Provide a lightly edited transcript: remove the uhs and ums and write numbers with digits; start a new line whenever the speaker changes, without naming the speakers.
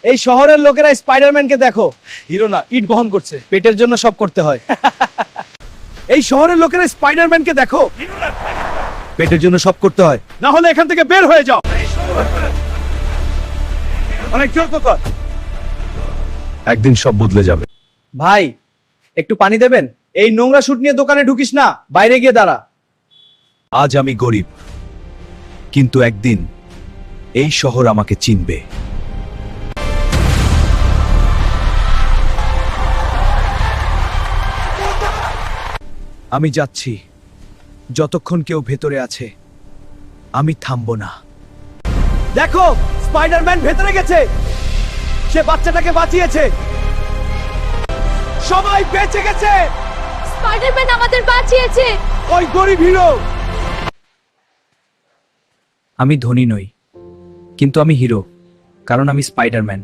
এই শহরের লোকেরা স্পাইডারম্যানকে দেখো, হিরো না, ইট বহন করছে, পেটের জন্য সব করতে হয়। এই শহরের লোকেরা স্পাইডারম্যানকে দেখো, পেটের জন্য সব করতে হয়, না হলে এখান থেকে বের হয়ে যাও। অনেক জোর তো কর। একদিন সব বদলে যাবে। ভাই, একটু পানি দেবেন? এই নোংরা শুট নিয়ে দোকানে ঢুকিস না, বাইরে গিয়ে দাঁড়া। আজ আমি গরিব, কিন্তু একদিন এই শহর আমাকে চিনবে। আমি যাচ্ছি, যতক্ষণ কেউ ভেতরে আছে আমি থামবো না। দেখো, স্পাইডারম্যান ভেতরে গেছে, সে বাচ্চাটাকে বাঁচিয়েছে, সবাই বেঁচে গেছে।
স্পাইডারম্যান আমাদের বাঁচিয়েছে।
ওই গরিব হিরো। আমি ধনী নই, কিন্তু আমি হিরো, কারণ আমি স্পাইডারম্যান।